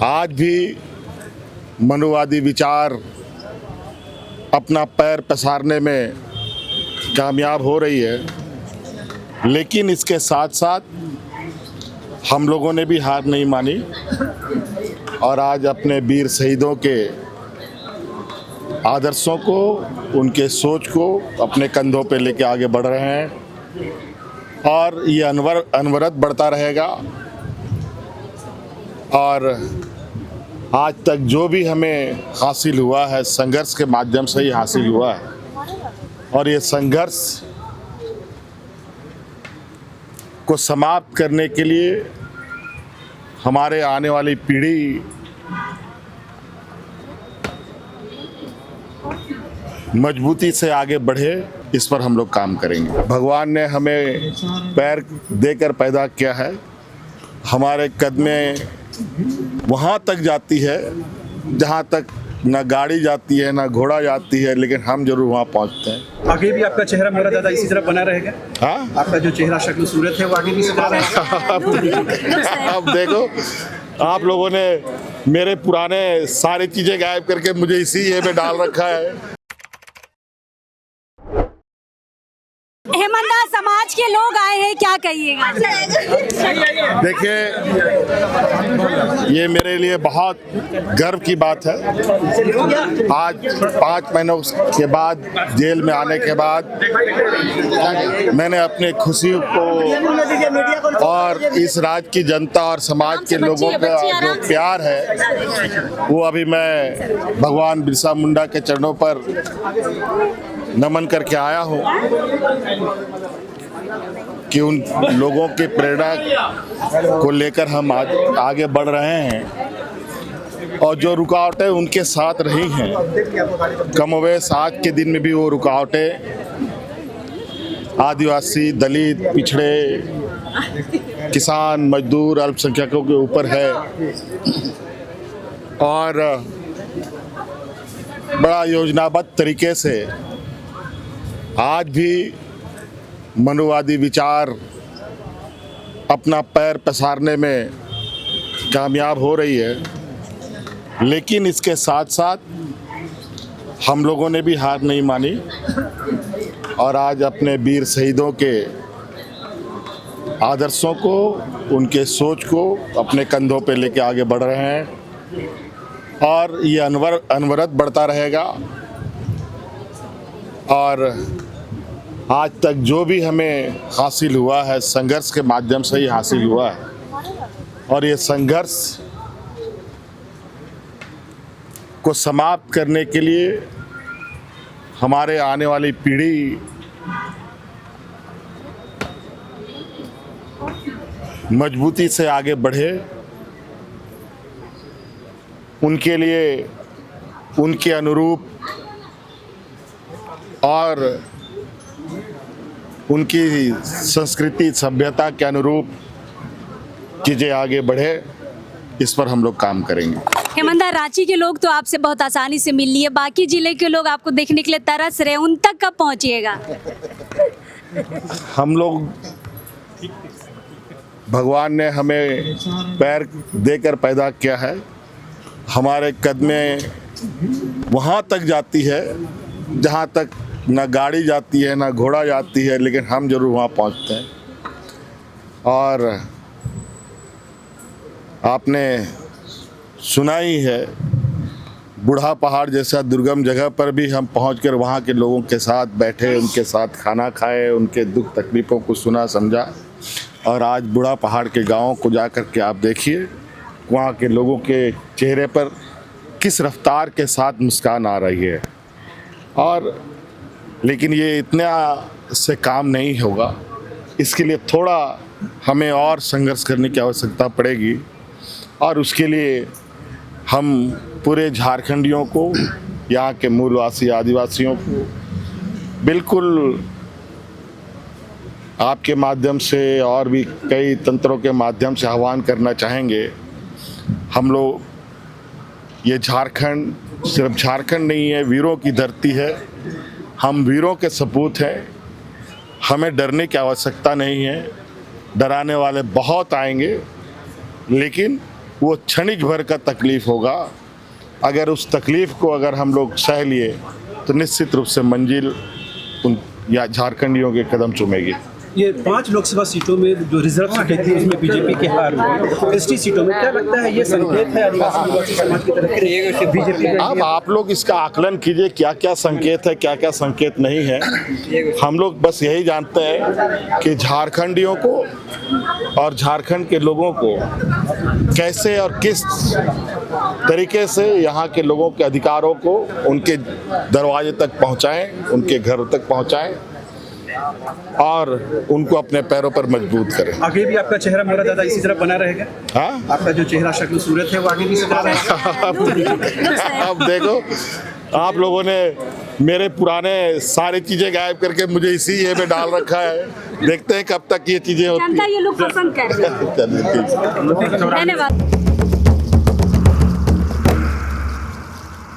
आज भी मनुवादी विचार अपना पैर पसारने में कामयाब हो रही है, लेकिन इसके साथ साथ हम लोगों ने भी हार नहीं मानी और आज अपने वीर शहीदों के आदर्शों को, उनके सोच को अपने कंधों पे लेके आगे बढ़ रहे हैं और ये अनवरत बढ़ता रहेगा। और आज तक जो भी हमें हासिल हुआ है, संघर्ष के माध्यम से ही हासिल हुआ है और ये संघर्ष को समाप्त करने के लिए हमारे आने वाली पीढ़ी मजबूती से आगे बढ़े, इस पर हम लोग काम करेंगे। भगवान ने हमें पैर देकर पैदा किया है, हमारे कदमें वहाँ तक जाती है जहाँ तक ना गाड़ी जाती है ना घोड़ा जाती है, लेकिन हम जरूर वहाँ पहुँचते हैं। आगे भी आपका चेहरा मेरा दादा इसी तरह बना रहेगा? हाँ, आपका जो चेहरा शक्ल सूरत है वो आगे भी इसी तरह रहेगा? अब देखो, आप लोगों ने मेरे पुराने सारी चीजें गायब करके मुझे इसी ये में डाल रखा है। हेमंत, समाज के लोग आए हैं, क्या कहिएगा? देखिए, ये मेरे लिए बहुत गर्व की बात है। आज 5 महीनों के बाद जेल में आने के बाद मैंने अपने खुशी को और इस राज्य की जनता और समाज के लोगों का जो प्यार है वो अभी मैं भगवान बिरसा मुंडा के चरणों पर नमन करके आया हूँ कि उन लोगों की प्रेरणा को लेकर हम आगे बढ़ रहे हैं और जो रुकावटें उनके साथ रही हैं, कमोवेश आज के दिन में भी वो रुकावटें आदिवासी, दलित, पिछड़े, किसान, मजदूर, अल्पसंख्यकों के ऊपर है और बड़ा योजनाबद्ध तरीके से आज भी मनुवादी विचार अपना पैर पसारने में कामयाब हो रही है, लेकिन इसके साथ साथ हम लोगों ने भी हार नहीं मानी और आज अपने वीर शहीदों के आदर्शों को, उनके सोच को अपने कंधों पे लेके आगे बढ़ रहे हैं और ये अनवरत बढ़ता रहेगा। और आज तक जो भी हमें हासिल हुआ है, संघर्ष के माध्यम से ही हासिल हुआ है और ये संघर्ष को समाप्त करने के लिए हमारे आने वाली पीढ़ी मजबूती से आगे बढ़े, उनके लिए उनके अनुरूप और उनकी संस्कृति सभ्यता के अनुरूप चीज़ें आगे बढ़े, इस पर हम लोग काम करेंगे। हेमंत, रांची के लोग तो आपसे बहुत आसानी से मिल लिए, बाकी जिले के लोग आपको देखने के लिए तरस रहे, उन तक कब पहुंचिएगा? हम लोग, भगवान ने हमें पैर देकर पैदा किया है, हमारे कदमें वहाँ तक जाती है जहाँ तक ना गाड़ी जाती है ना घोड़ा जाती है, लेकिन हम जरूर वहाँ पहुँचते हैं। और आपने सुना ही है, बूढ़ा पहाड़ जैसा दुर्गम जगह पर भी हम पहुंचकर वहाँ के लोगों के साथ बैठे, उनके साथ खाना खाए, उनके दुख तकलीफ़ों को सुना समझा। और आज बूढ़ा पहाड़ के गाँव को जा कर के आप देखिए, वहाँ के लोगों के चेहरे पर किस रफ्तार के साथ मुस्कान आ रही है। और लेकिन ये इतना से काम नहीं होगा, इसके लिए थोड़ा हमें और संघर्ष करने की आवश्यकता पड़ेगी और उसके लिए हम पूरे झारखंडियों को, यहाँ के मूलवासी आदिवासियों को बिल्कुल आपके माध्यम से और भी कई तंत्रों के माध्यम से आह्वान करना चाहेंगे। हम लोग, ये झारखंड सिर्फ झारखंड नहीं है, वीरों की धरती है, हम वीरों के सपूत हैं, हमें डरने की आवश्यकता नहीं है। डराने वाले बहुत आएंगे, लेकिन वो क्षणिक भर का तकलीफ होगा। अगर उस तकलीफ को अगर हम लोग सह लिए तो निश्चित रूप से मंजिल उन या झारखंडियों के कदम चूमेगी। ये 5 लोकसभा सीटों में जो रिजर्व सीटें थी उसमें बीजेपी की हार हुई। एसटी सीटों में क्या लगता है ये संकेत है आदिवासी समाज की तरफ से बीजेपी का? अब आप लोग इसका आकलन कीजिए, क्या क्या संकेत है, क्या क्या संकेत नहीं है। हम लोग बस यही जानते हैं कि झारखंडियों को और झारखंड के लोगों को कैसे और किस तरीके से यहाँ के लोगों के अधिकारों को उनके दरवाजे तक पहुँचाएं, उनके घरों तक पहुँचाएं और उनको अपने पैरों पर मजबूत करें। आगे भी आपका चेहरा मोहरा दादा इसी तरह बना रहेगा? हाँ, आपका जो चेहरा शक्ल सूरत है वो आगे भी इसी तरह रहेगा? अब देखो, आप लोगों ने मेरे पुराने सारी चीजें गायब करके मुझे इसी ये में डाल रखा है। देखते हैं कब तक ये चीजें होती जनता ये लोग पसंद कर रही है। हैं। धन्यवाद।